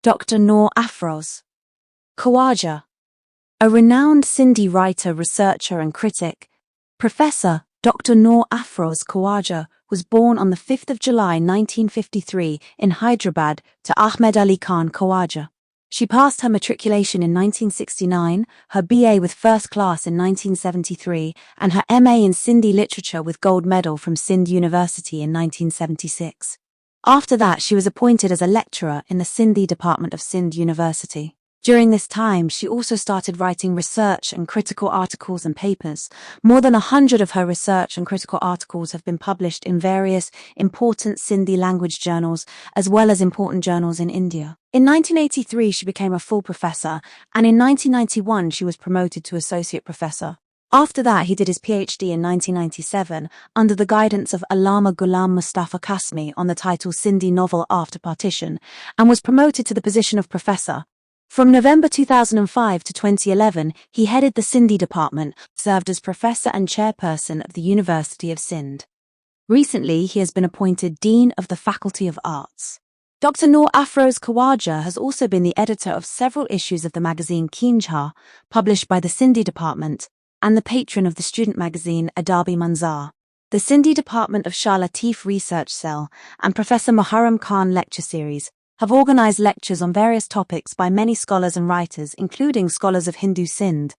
Dr. Noor Afroz Khawaja, a renowned Sindhi writer, researcher and critic. Professor Dr. Noor Afroz Khawaja was born on the 5th of July 1953 in Hyderabad to Ahmed Ali Khan Khawaja. She passed her matriculation in 1969, her BA with first class in 1973, and her MA in Sindhi literature with gold medal from Sindh University in 1976. After that, she was appointed as a lecturer in the Sindhi department of Sindh University. During this time, she also started writing research and critical articles and papers. More than 100 of her research and critical articles have been published in various important Sindhi language journals, as well as important journals in India. In 1983, she became a full professor, and in 1991, she was promoted to associate professor. After that, he did his PhD in 1997 under the guidance of Allama Ghulam Mustafa Kasmi on the title Sindhi Novel After Partition, and was promoted to the position of professor. From November 2005 to 2011, he headed the Sindhi department, served as professor and chairperson of the University of Sindh. Recently, he has been appointed Dean of the Faculty of Arts. Dr. Noor Afroz Khawaja has also been the editor of several issues of the magazine Keenjha, published by the Sindhi department, and the patron of the student magazine Adabi Manzar. The Sindhi Department of Shah Latif Research Cell and Professor Muharram Khan Lecture Series have organized lectures on various topics by many scholars and writers, including scholars of Hindu Sindh.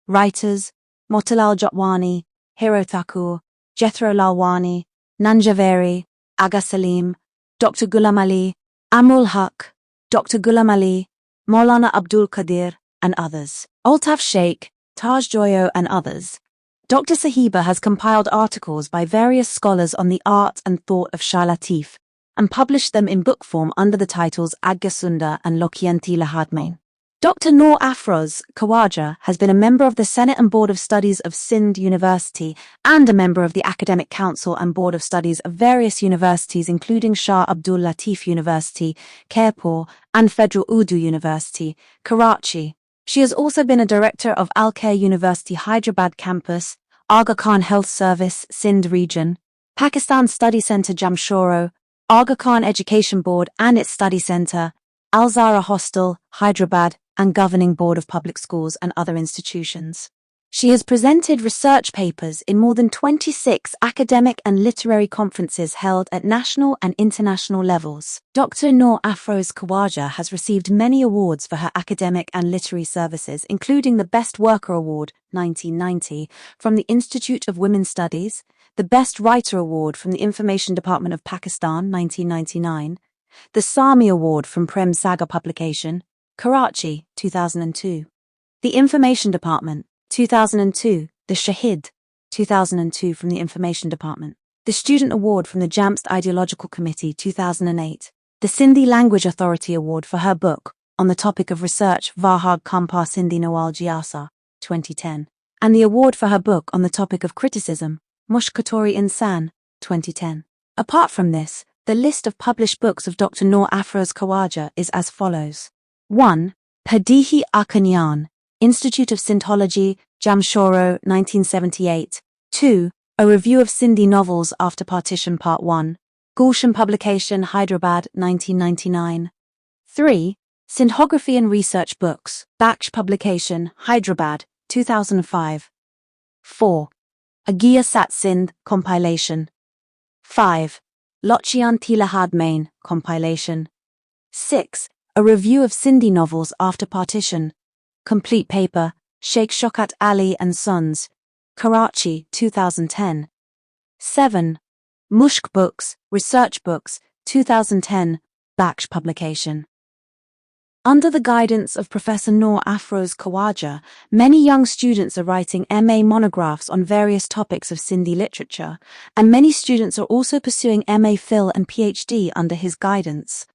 Writers Motilal Jotwani, Hero Thakur, Jethro Lalwani, Nanjaveri, Aga Salim, Dr. Ghulam Ali, Amrul Haq, Dr. Ghulam Ali, Maulana Abdul Qadir, and others. Altaf Sheikh, Taj Joyo, and others. Dr. Sahiba has compiled articles by various scholars on the art and thought of Shah Latif and published them in book form under the titles Agga Sunda and Lokyanti Lahadmain. Dr. Noor Afroz Khawaja has been a member of the Senate and Board of Studies of Sindh University and a member of the Academic Council and Board of Studies of various universities including Shah Abdul Latif University, Khairpur, and Federal Urdu University, Karachi. She has also been a director of Al-Khair University Hyderabad Campus, Aga Khan Health Service, Sindh Region, Pakistan Study Centre Jamshoro, Aga Khan Education Board and its Study Centre, Al-Zahra Hostel, Hyderabad, and Governing Board of Public Schools and other institutions. She has presented research papers in more than 26 academic and literary conferences held at national and international levels. Dr. Noor Afroz Khawaja has received many awards for her academic and literary services, including the Best Worker Award, 1990, from the Institute of Women's Studies, the Best Writer Award from the Information Department of Pakistan, 1999, the Sami Award from Prem Saga Publication, Karachi, 2002, the Information Department, 2002, the Shahid, 2002 from the Information Department, the Student Award from the Jamst Ideological Committee, 2008, the Sindhi Language Authority Award for her book on the topic of research Vahag Kampa Sindhi Nawal Jiasa, 2010, and the award for her book on the topic of criticism, Mushkatori Insan, 2010. Apart from this, the list of published books of Dr. Noor Afroz Khawaja is as follows. 1. Padihi Akanyan, Institute of Sindhology, Jamshoro, 1978. 2. A Review of Sindhi Novels After Partition Part 1. Gulshan Publication, Hyderabad, 1999. 3. Sindhography and Research Books, Baksh Publication, Hyderabad, 2005. 4. Agia Sat Sindh, Compilation. 5. Lochian Tilahad Main, Compilation. 6. A Review of Sindhi Novels After Partition. Complete paper, Sheikh Shokat Ali and Sons, Karachi, 2010. 7. Mushk Books, Research Books, 2010, Baksh Publication. Under the guidance of Professor Noor Afroz Khawaja, many young students are writing MA monographs on various topics of Sindhi literature, and many students are also pursuing MA Phil and PhD under his guidance.